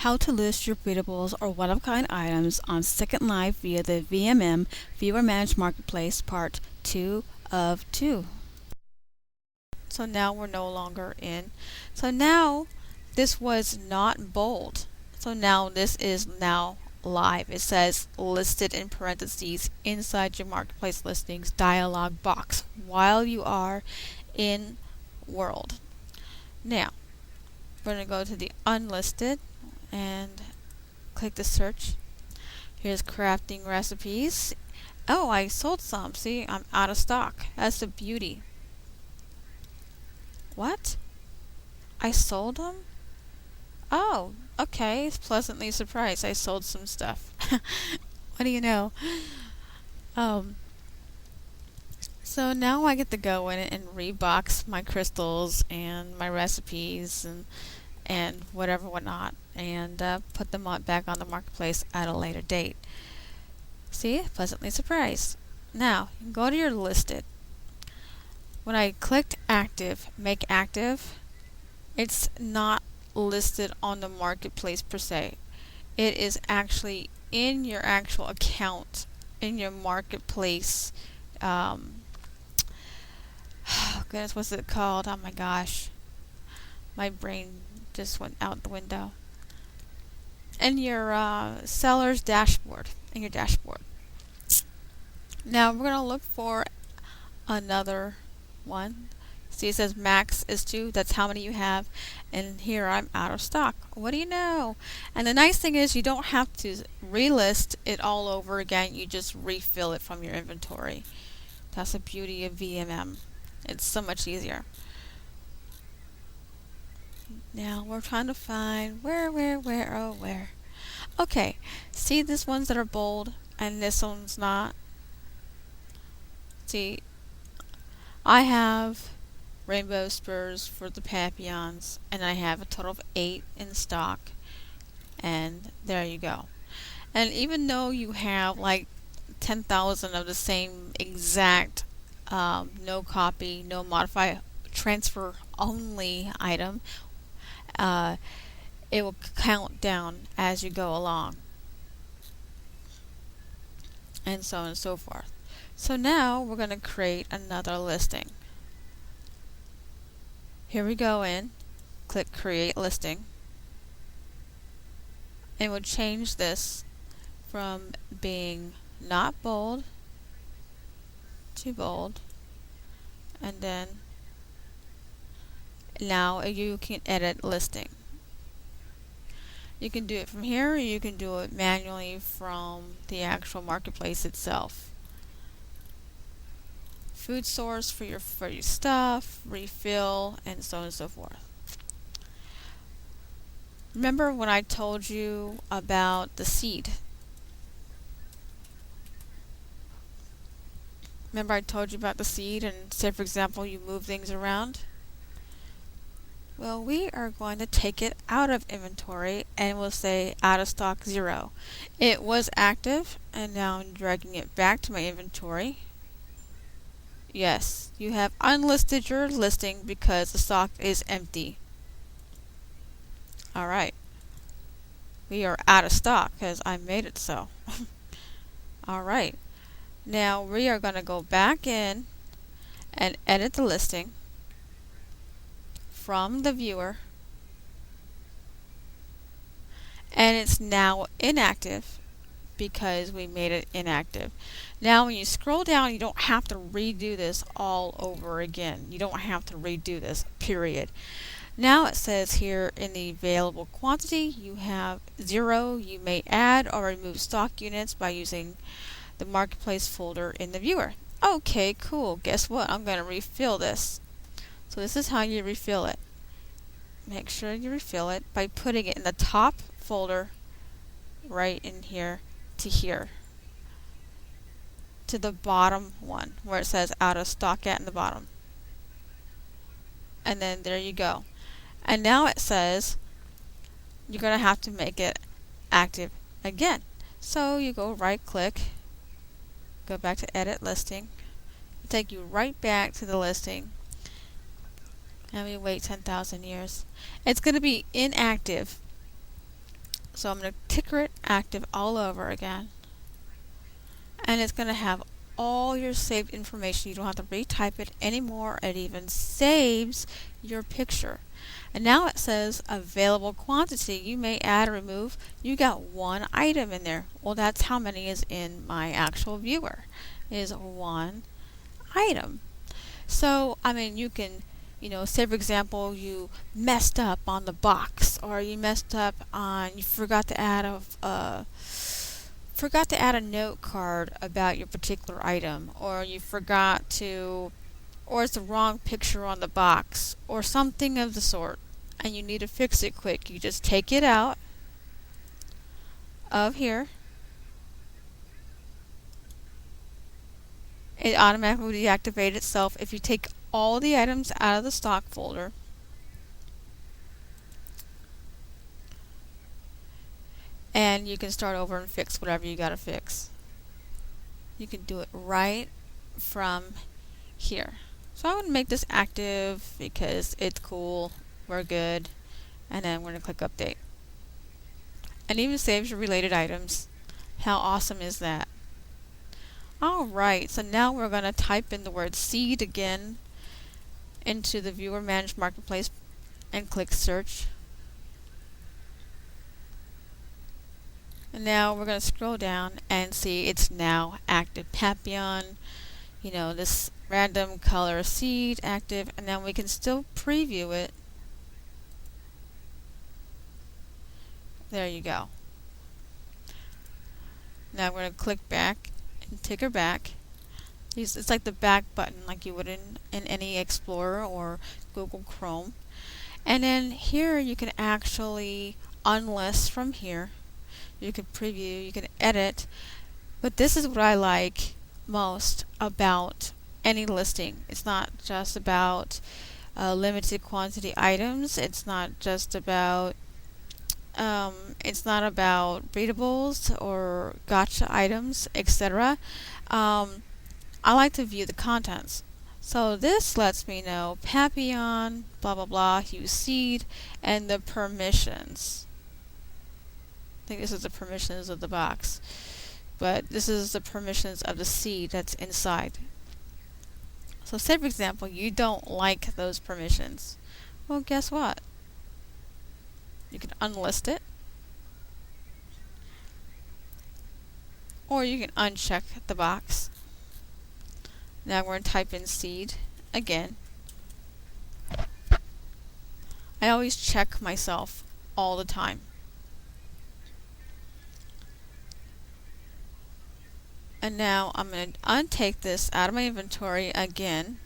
How to list your breedables or one-of-a-kind items on Second Life via the VMM Vewer Managed Marketplace Part 2 of 2. So now we're no longer in. So now this was not bold. So now this is now live. It says listed in parentheses inside your marketplace listings dialog box while you are in world. Now we're going to go to the unlisted and click the search. Here's crafting recipes. Oh, I sold some. See, I'm out of stock. That's the beauty. What? I sold them? Oh, okay. Pleasantly surprised. I sold some stuff. What do you know? So now I get to go in and rebox my crystals and my recipes and whatnot, and put them back on the marketplace at a later date. See, pleasantly surprised. Now, go to your listed. When I clicked active, make active, it's not listed on the marketplace per se. It is actually in your actual account, in your marketplace. Oh goodness, what's it called? Oh my gosh. My brain just went out the window. In your seller's dashboard. In your dashboard. Now we're going to look for another one. See, it says max is 2. That's how many you have. And here I'm out of stock. What do you know? And the nice thing is you don't have to relist it all over again. You just refill it from your inventory. That's the beauty of VMM. It's so much easier. Now we're trying to find where. Okay, see these ones that are bold and this one's not? See, I have rainbow spurs for the papillons and I have a total of 8 in stock, and there you go. And even though you have like 10,000 of the same exact no copy, no modify, transfer only item, it will count down as you go along, and so on and so forth. So now we're going to create another listing. Here we go in, click create listing, and we'll change this from being not bold to bold, and then now you can edit listing. You can do it from here, or you can do it manually from the actual marketplace itself. Food source for your stuff, refill, and so on and so forth. Remember when I told you about the seed? Remember I told you about the seed, and say for example you move things around? Well, we are going to take it out of inventory and we'll say out of stock 0. It was active, and now I'm dragging it back to my inventory. Yes, you have unlisted your listing because the stock is empty. Alright. We are out of stock because I made it so. Alright. Now we are going to go back in and edit the listing from the viewer, and it's now inactive because we made it inactive. Now when you scroll down, you don't have to redo this all over again. You don't have to redo this, period. Now it says here in the available quantity you have 0. You may add or remove stock units by using the marketplace folder in the viewer. Okay, cool. Guess what? I'm going to refill this. So this is how you refill it. Make sure you refill it by putting it in the top folder right in here to here. To the bottom one where it says out of stock at in the bottom. And then there you go. And now it says you're going to have to make it active again. So you go right click, go back to edit listing, it'll take you right back to the listing, and we wait 10,000 years. It's going to be inactive So I'm going to ticker it active all over again. And it's going to have all your saved information. You don't have to retype it anymore. It even saves your picture. And now it says available quantity. You may add or remove. You got one item in there. Well, that's how many is in my actual viewer. It is one item. So, I mean, you can, say for example, you messed up on the box, or you messed up on, you forgot to add a note card about your particular item, or you forgot to, or it's the wrong picture on the box, or something of the sort, and you need to fix it quick. You just take it out of here. It automatically deactivates itself if you take all the items out of the stock folder. And you can start over and fix whatever you got to fix. You can do it right from here. So I'm going to make this active because it's cool. We're good. And then we're going to click update. And even saves your related items. How awesome is that? Alright, so now we're going to type in the word seed again into the Vewer Managed Marketplace and click search. And now we're going to scroll down and see it's now active. Papillon, this random color seed active, and then we can still preview it. There you go. Now we're going to click back and ticker back. It's like the back button like you would in any Explorer or Google Chrome. And then here you can actually unlist from here. You can preview, you can edit, but this is what I like most about any listing. It's not just about limited quantity items. It's not just about breedables or gotcha items, etc. I like to view the contents. So this lets me know Papillon, blah blah blah, use seed, and the permissions. I think this is the permissions of the box, but this is the permissions of the seed that's inside. So say for example you don't like those permissions. Well, guess what? You can unlist it, or you can uncheck the box. Now we're going to type in seed again. I always check myself all the time. And now I'm going to untake this out of my inventory again.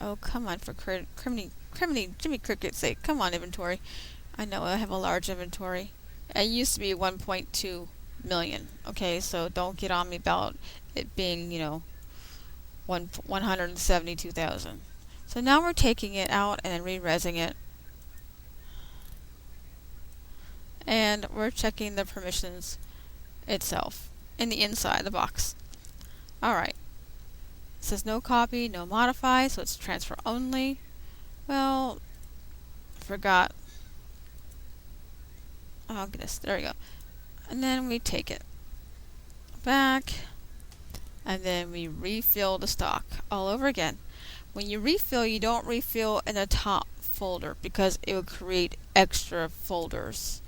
Oh, come on, for criminy Jimmy Cricket's sake. Come on, inventory. I know I have a large inventory. It used to be 1.2 million. Okay, so don't get on me about it being, 172,000. So now we're taking it out and then re-resing it. And we're checking the permissions itself in the inside of the box. Alright. It says no copy, no modify, so it's transfer only. Well, I forgot. Oh goodness, there we go. And then we take it back, and then we refill the stock all over again. When you refill, you don't refill in the top folder because it will create extra folders.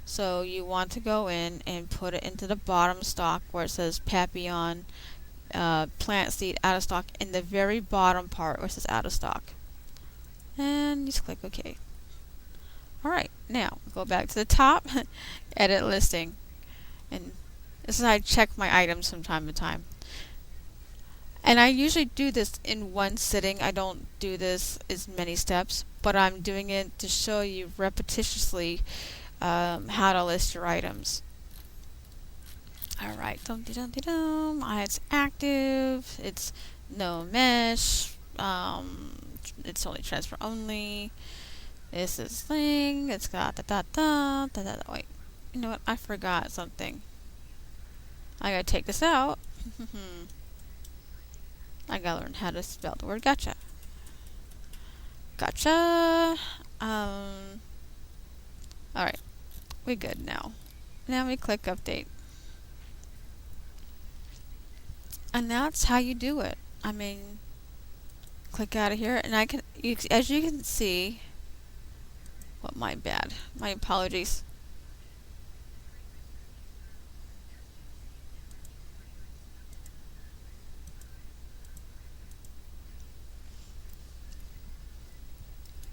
So you want to go in and put it into the bottom stock where it says Papillon plant seed out of stock, in the very bottom part where it says out of stock. And just click OK. Alright, now go back to the top, edit listing. And this is how I check my items from time to time. And I usually do this in one sitting. I don't do this as many steps, but I'm doing it to show you repetitiously how to list your items. Alright, it's active, it's no mesh, it's only transfer only. This is thing, it's got wait, you know what, I forgot something. I gotta take this out. I gotta learn how to spell the word gotcha. Gotcha. Alright, we're good now. Now we click update. And that's how you do it. I mean, click out of here, and I can, as you can see, well, my bad, my apologies.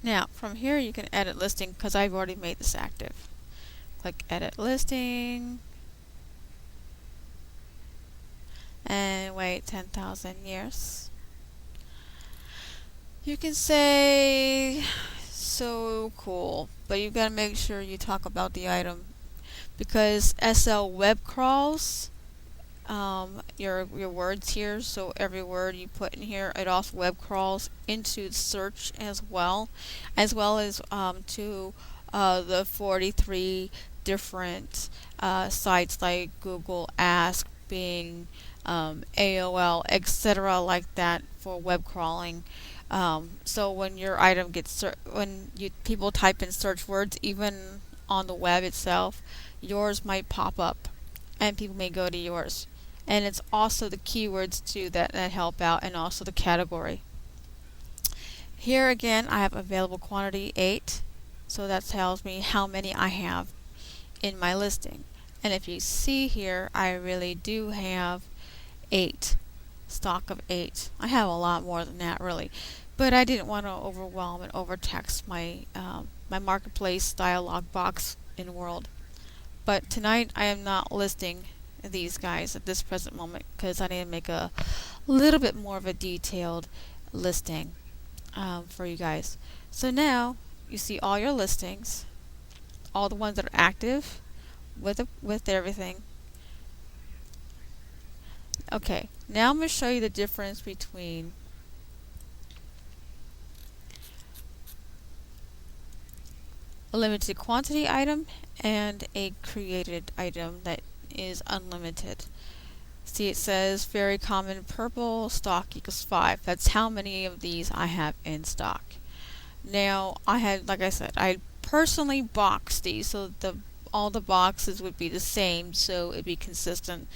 Now, from here you can edit listing because I've already made this active. Click edit listing. And wait 10,000 years. You can say, so cool, but you've got to make sure you talk about the item because SL web crawls your words here, so every word you put in here, it also web crawls into search as well as to the 43 different sites like Google, Ask, Bing, AOL, etc. like that for web crawling. So when your item gets people type in search words, even on the web itself, yours might pop up, and people may go to yours. And it's also the keywords too that help out, and also the category. Here again, I have available quantity 8, so that tells me how many I have in my listing. And if you see here, I really do have 8, stock of 8. I have a lot more than that really, but I didn't want to overwhelm and overtax my my marketplace dialog box in World. But tonight I am not listing these guys at this present moment because I need to make a little bit more of a detailed listing for you guys. So now you see all your listings, all the ones that are active with everything. Okay, now I'm going to show you the difference between a limited quantity item and a created item that is unlimited. See, it says very common purple, stock equals 5. That's how many of these I have in stock. Now, I had, like I said, I personally boxed these so all the boxes would be the same, so it'd be consistent.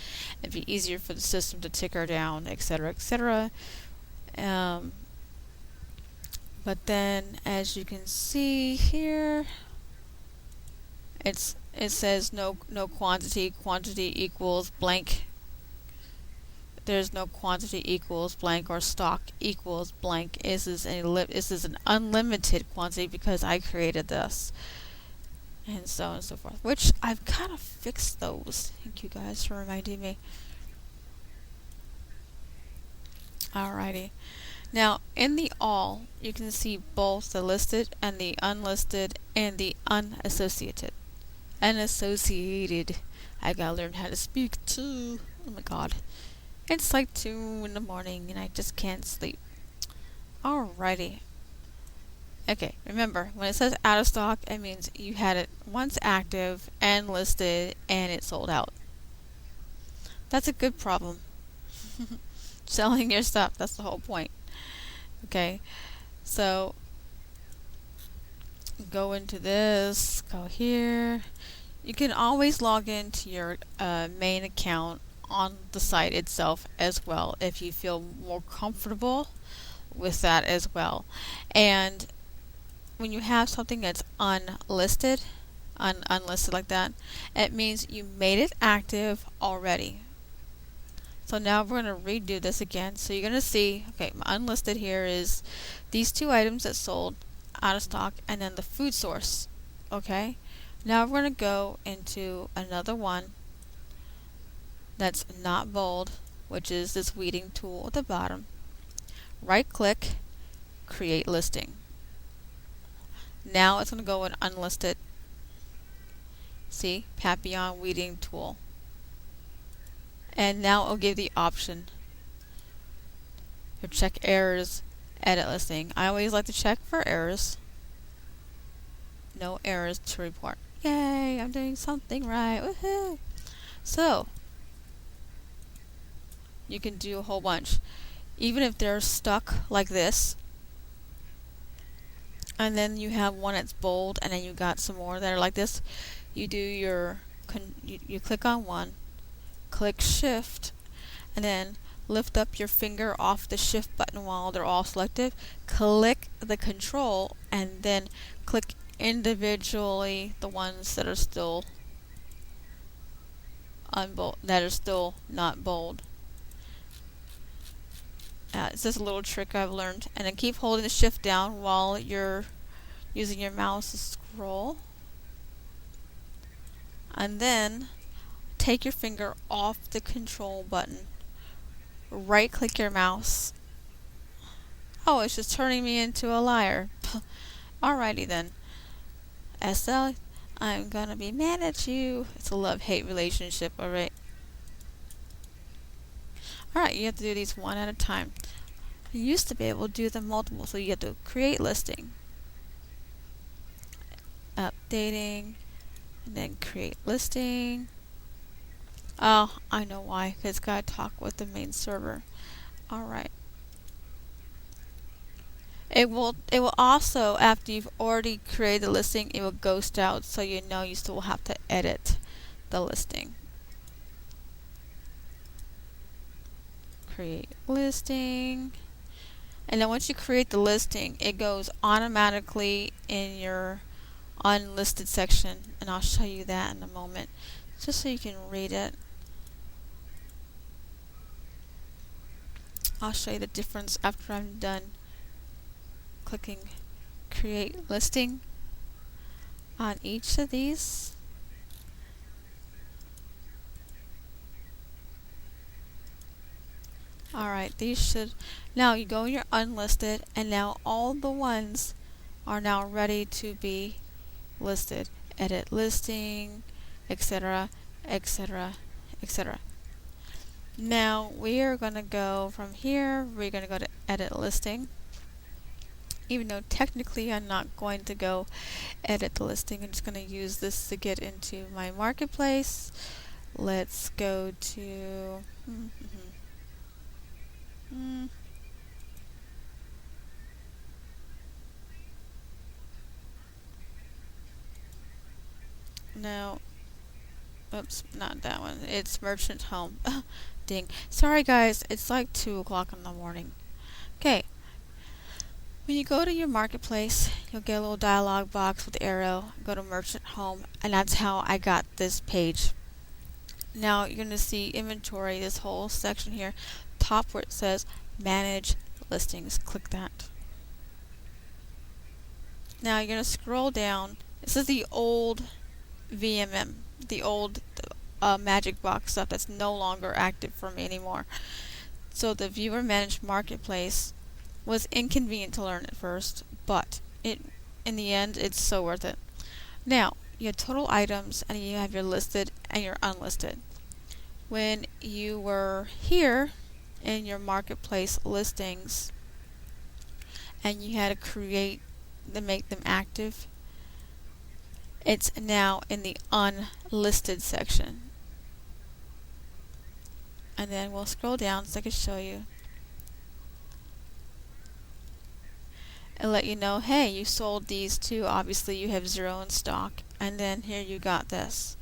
It'd be easier for the system to ticker down, etc., etc. But then, as you can see here, it says no quantity equals blank. There's no quantity equals blank or stock equals blank. This is an unlimited quantity because I created this, and so on and so forth, which I've kind of fixed those. Thank you guys for reminding me. Alrighty. Now, in the all, you can see both the listed and the unlisted and the unassociated. I gotta learn how to speak too. Oh my god. It's like 2 in the morning and I just can't sleep. Alrighty. Okay, remember, when it says out of stock, it means you had it once active and listed and it sold out. That's a good problem. Selling your stuff, that's the whole point. Okay, so go into this, go here. You can always log into your main account on the site itself as well if you feel more comfortable with that as well. And when you have something that's unlisted like that, it means you made it active already. So now we're going to redo this again. So you're going to see, okay, my unlisted here is these 2 items that sold out of stock and then the food source. Okay, now we're going to go into another one that's not bold, which is this weeding tool at the bottom. Right click, create listing. Now it's going to go in unlisted. See, Papillon weeding tool. And now it'll give the option to check errors, edit listing. I always like to check for errors. No errors to report. Yay, I'm doing something right. Woohoo! So, you can do a whole bunch. Even if they're stuck like this, and then you have one that's bold, and then you got some more that are like this. You do your you click on one, click shift, and then lift up your finger off the shift button while they're all selected, click the control, and then click individually the ones that are still not bold. It's just a little trick I've learned. And then keep holding the shift down while you're using your mouse to scroll. And then take your finger off the control button. Right click your mouse. Oh, it's just turning me into a liar. Alrighty then. SL, I'm gonna be mad at you. It's a love-hate relationship, alright? Alright, you have to do these one at a time. You used to be able to do them multiple, so you have to create listing, updating, and then create listing. Oh, I know why, because it's got to talk with the main server. Alright. It will also, after you've already created the listing, it will ghost out, so you know you still have to edit the listing. Create listing. And then once you create the listing, it goes automatically in your unlisted section, and I'll show you that in a moment, just so you can read it. I'll show you the difference after I'm done clicking create listing on each of these. Alright, these should, now you go in your unlisted, and now all the ones are now ready to be listed. Edit listing, etc., etc., etc. Now we are going to go from here, we're going to go to edit listing. Even though technically I'm not going to go edit the listing, I'm just going to use this to get into my marketplace. Let's go to no, oops, not that one. It's merchant home. Ding. Sorry guys, it's like 2 o'clock in the morning. Okay. When you go to your marketplace, you'll get a little dialog box with the arrow. Go to merchant home, and that's how I got this page. Now you're going to see inventory, this whole section here, top where it says manage listings. Click that. Now you're going to scroll down. This is the old VMM, the old magic box stuff that's no longer active for me anymore. So the Vewer Managed Marketplace was inconvenient to learn at first, but in the end it's so worth it. Now you have total items, and you have your listed and your unlisted. When you were here in your marketplace listings and you had to create to make them active, it's now in the unlisted section. And then we'll scroll down so I can show you and let you know, hey, you sold these two, obviously you have 0 in stock, and then here you got this.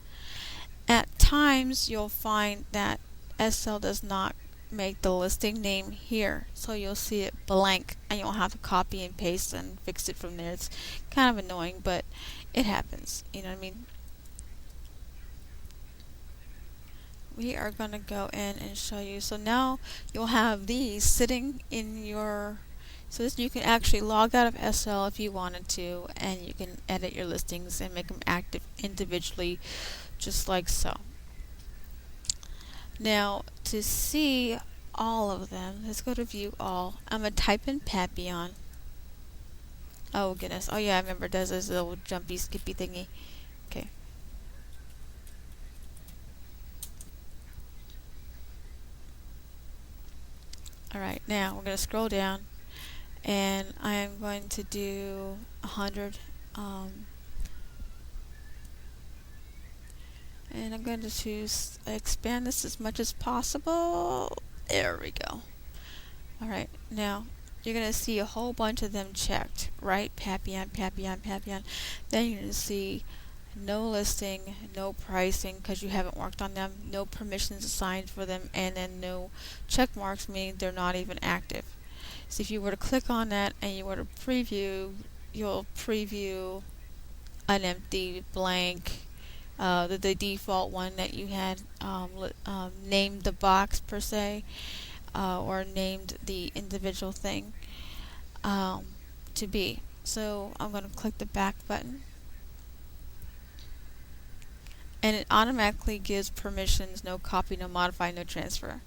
At times you'll find that SL does not make the listing name here, so you'll see it blank and you'll have to copy and paste and fix it from there. It's kind of annoying, but it happens, you know what I mean? We are going to go in and show you. So now you'll have these sitting in your, so this, you can actually log out of SL if you wanted to, and you can edit your listings and make them active individually, just like so. Now to see all of them, let's go to view all. I'm going to type in Papillon. Oh goodness, oh yeah, I remember it does this little jumpy skippy thingy. Okay. Alright, now we're going to scroll down, and I am going to do 100, and I'm going to choose expand this as much as possible. There we go. Alright, now you're going to see a whole bunch of them checked, right? Papillon, papillon, papillon. Then you're going to see no listing, no pricing because you haven't worked on them, no permissions assigned for them, and then no check marks, meaning they're not even active. So if you were to click on that and you were to preview, you'll preview an empty blank, the default one that you had named the box per se, or named the individual thing to be. So I'm going to click the back button, and it automatically gives permissions: no copy, no modify, no transfer.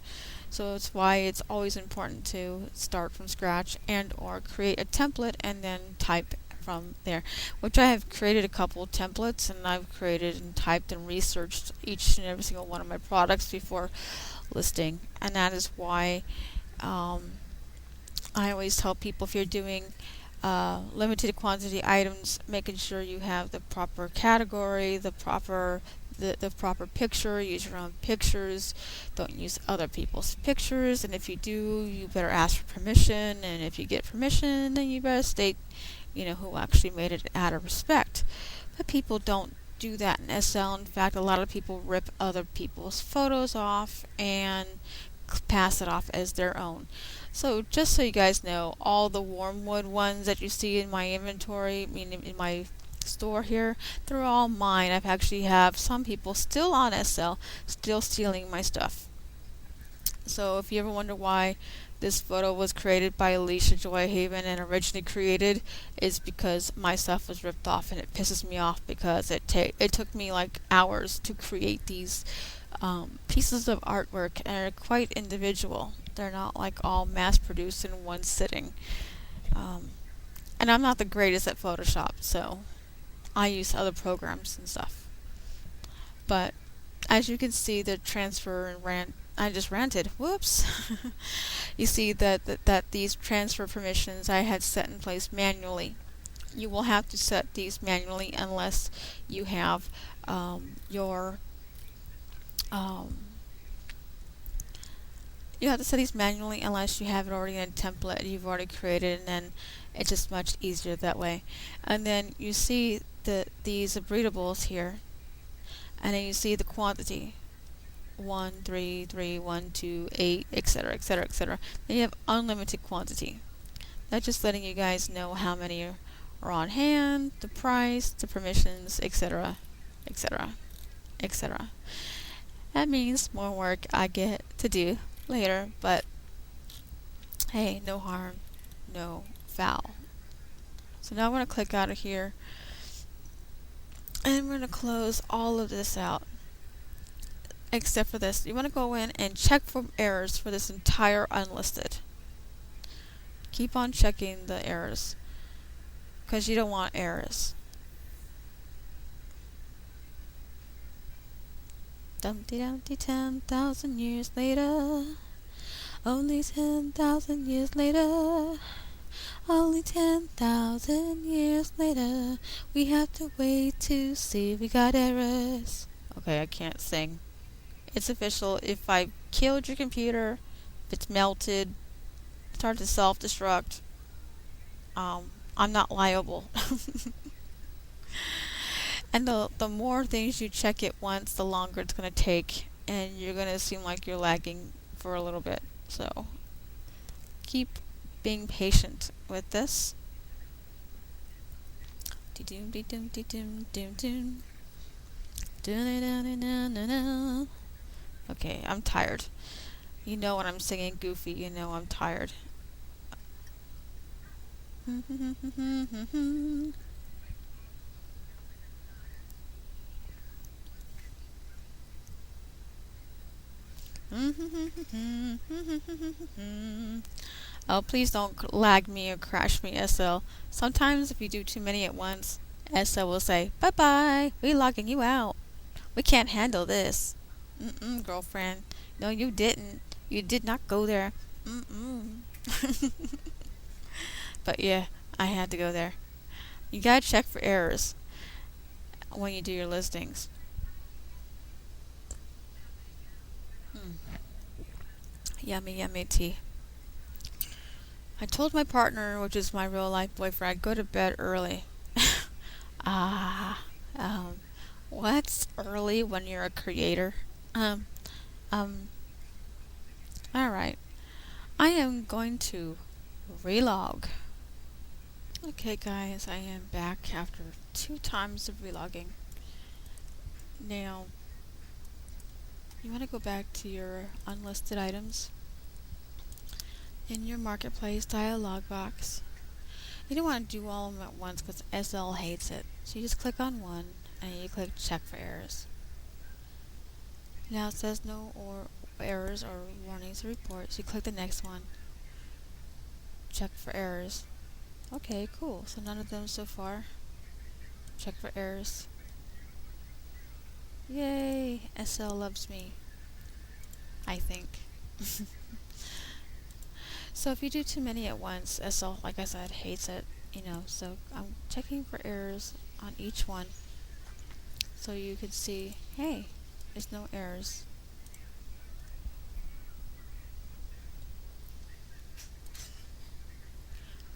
So it's why it's always important to start from scratch and or create a template and then type from there, which I have created a couple of templates, and I've created and typed and researched each and every single one of my products before listing. And that is why I always tell people, if you're doing limited quantity items, making sure you have the proper category, the proper picture, use your own pictures, don't use other people's pictures, and if you do, you better ask for permission, and if you get permission, then you better state, who actually made it out of respect. But people don't do that in SL. In fact, a lot of people rip other people's photos off and pass it off as their own. So just so you guys know, all the Wormwood ones that you see in my inventory, meaning in my store here, they're all mine. I've actually have some people still on SL still stealing my stuff. So if you ever wonder why this photo was created by Alicia Joy Haven and originally created, is because my stuff was ripped off, and it pisses me off because it took me like hours to create these pieces of artwork, and are quite individual. They're not like all mass produced in one sitting. And I'm not the greatest at Photoshop, so I use other programs and stuff. But as you can see, the transfer and rant, I just ranted. Whoops. You see that these transfer permissions I had set in place manually. You will have to set these manually unless you have you have to set these manually unless you have it already in a template you've already created, and then it's just much easier that way. And then you see these breedables here, and then you see the quantity: 1, 3, 3, 1, 2, 8, etc., etc., etc. Then you have unlimited quantity. That's just letting you guys know how many are on hand, the price, the permissions, etc., etc., etc. That means more work I get to do later, but hey, no harm, no foul. So now I'm going to click out of here, and we're going to close all of this out except for this. You want to go in and check for errors for this entire unlisted. Keep on checking the errors because you don't want errors. Dumpty Dumpty 10,000 years later, only 10,000 years later, only 10,000 years later, we have to wait to see if we got errors. Okay, I can't sing. It's official. If I killed your computer, if it's melted, start to self-destruct, I'm not liable. And the more things you check it once, the longer it's going to take, and you're going to seem like you're lagging for a little bit. So keep being patient with this. Okay, I'm tired. You know when I'm singing goofy, you know I'm tired. Oh, please don't lag me or crash me, SL. Sometimes if you do too many at once, SL will say, "Bye-bye, we're logging you out. We can't handle this." Girlfriend. No, you didn't. You did not go there. But yeah, I had to go there. You gotta check for errors when you do your listings. Yummy, yummy tea. I told my partner, which is my real life boyfriend, I'd go to bed early. Ah, what's early when you're a creator? Um, um, alright. I am going to relog. Okay guys, I am back after 2 times of relogging. Now, you want to go back to your unlisted items in your marketplace dialog box. You don't want to do all of them at once because SL hates it. So you just click on one and you click check for errors. Now it says no or errors or warnings to report, so you click the next one. Check for errors. Okay, cool. So none of them so far. Check for errors. Yay! SL loves me, I think. So if you do too many at once, SL, like I said, hates it, so I'm checking for errors on each one so you can see, hey, there's no errors.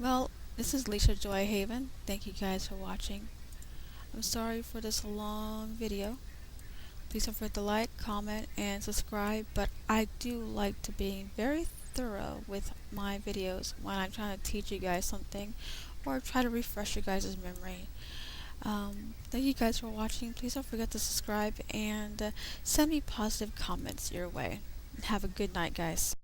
Well, this is Leisha Joy Haven. Thank you guys for watching. I'm sorry for this long video. Please don't forget to like, comment, and subscribe, but I do like to be very thorough with my videos when I'm trying to teach you guys something or try to refresh your guys' memory. Thank you guys for watching. Please don't forget to subscribe and send me positive comments your way. Have a good night, guys.